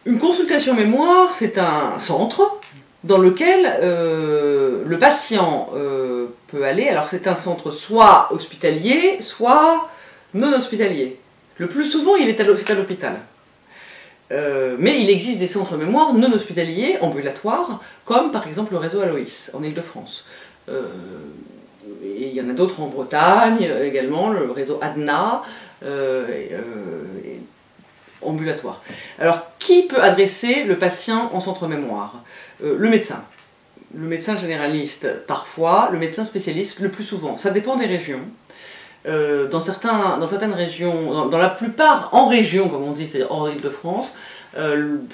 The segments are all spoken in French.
Une consultation mémoire, c'est un centre dans lequel le patient peut aller. Alors c'est un centre soit hospitalier, soit non hospitalier. Le plus souvent, c'est à l'hôpital. Mais il existe des centres mémoire non hospitaliers, ambulatoires, comme par exemple le réseau Aloïs en Île-de-France. Et il y en a d'autres en Bretagne également, le réseau ADNA, ambulatoire. Alors, qui peut adresser le patient en centre mémoire? Le médecin. Le médecin généraliste parfois, le médecin spécialiste le plus souvent. Ça dépend des régions. Dans certaines régions, dans la plupart en région, comme on dit, c'est-à-dire hors Île-de-France,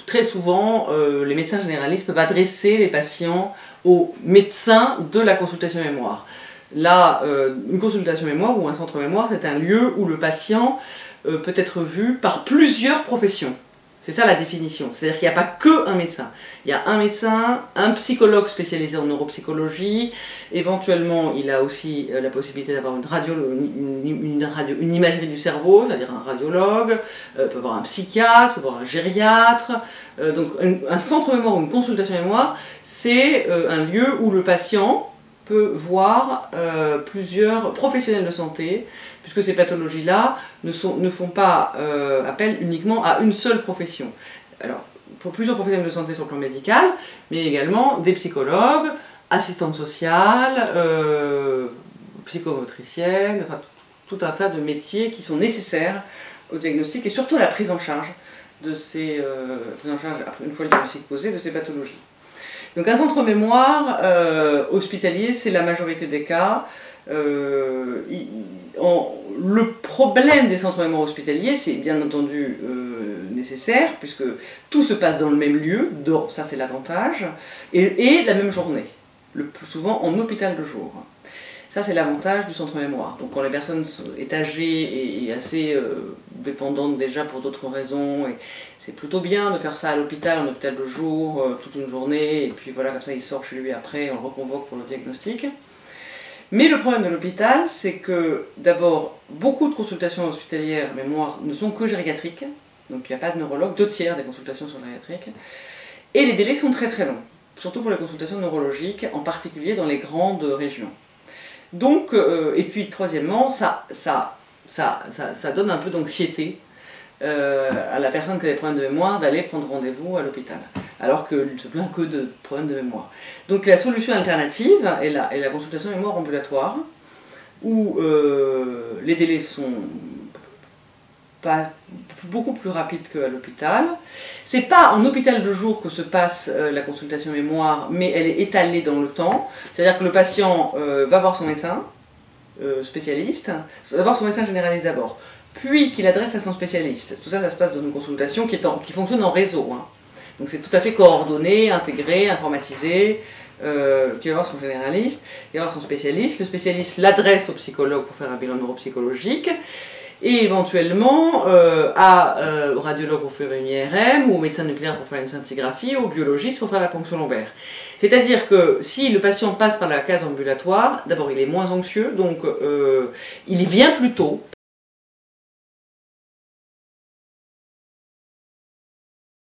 très souvent, les médecins généralistes peuvent adresser les patients aux médecins de la consultation mémoire. Là, une consultation mémoire ou un centre mémoire, c'est un lieu où le patient peut être vu par plusieurs professions. C'est ça la définition. C'est-à-dire qu'il n'y a pas qu'un médecin. Il y a un médecin, un psychologue spécialisé en neuropsychologie. Éventuellement, il a aussi la possibilité d'avoir une imagerie du cerveau, c'est-à-dire un radiologue, peut avoir un psychiatre, peut avoir un gériatre. Donc un centre mémoire ou une consultation mémoire, c'est un lieu où le patient peut voir plusieurs professionnels de santé, puisque ces pathologies-là ne font pas appel uniquement à une seule profession. Alors, pour plusieurs professionnels de santé sur le plan médical, mais également des psychologues, assistantes sociales, psychomotriciennes, enfin, tout un tas de métiers qui sont nécessaires au diagnostic et surtout à la prise en charge de ces une fois le diagnostic posé, de ces pathologies. Donc un centre mémoire hospitalier, c'est la majorité des cas. Le problème des centres mémoire hospitaliers, c'est bien entendu nécessaire, puisque tout se passe dans le même lieu, ça c'est l'avantage, et la même journée, le plus souvent en hôpital de jour. Ça c'est l'avantage du centre mémoire. Donc quand les personnes sont âgées et assez dépendantes déjà pour d'autres raisons, c'est plutôt bien de faire ça à l'hôpital, en hôpital de jour, toute une journée, et puis voilà, comme ça il sort chez lui après, on le reconvoque pour le diagnostic. Mais le problème de l'hôpital, c'est que d'abord, beaucoup de consultations hospitalières mémoire ne sont que gériatriques, donc il n'y a pas de neurologue, 2/3 des consultations sont gériatriques, et les délais sont très très longs, surtout pour les consultations neurologiques, en particulier dans les grandes régions. Donc, et puis troisièmement, ça donne un peu d'anxiété à la personne qui a des problèmes de mémoire d'aller prendre rendez-vous à l'hôpital, alors qu'il ne se plaint que de problèmes de mémoire. Donc la solution alternative est la consultation mémoire ambulatoire, où les délais sont beaucoup plus rapides qu'à l'hôpital. C'est pas en hôpital de jour que se passe la consultation mémoire, mais elle est étalée dans le temps. C'est-à-dire que le patient va voir son médecin spécialiste, d'abord son médecin généraliste d'abord, puis qu'il adresse à son spécialiste. Tout ça, ça se passe dans une consultation qui fonctionne en réseau. Hein. Donc c'est tout à fait coordonné, intégré, informatisé, qui va voir son généraliste, qui va voir son spécialiste. Le spécialiste l'adresse au psychologue pour faire un bilan neuropsychologique, et éventuellement au radiologue pour faire une IRM, ou au médecin nucléaire pour faire une scintigraphie, ou au biologiste pour faire la ponction lombaire. C'est-à-dire que si le patient passe par la case ambulatoire, d'abord il est moins anxieux, donc il vient plus tôt,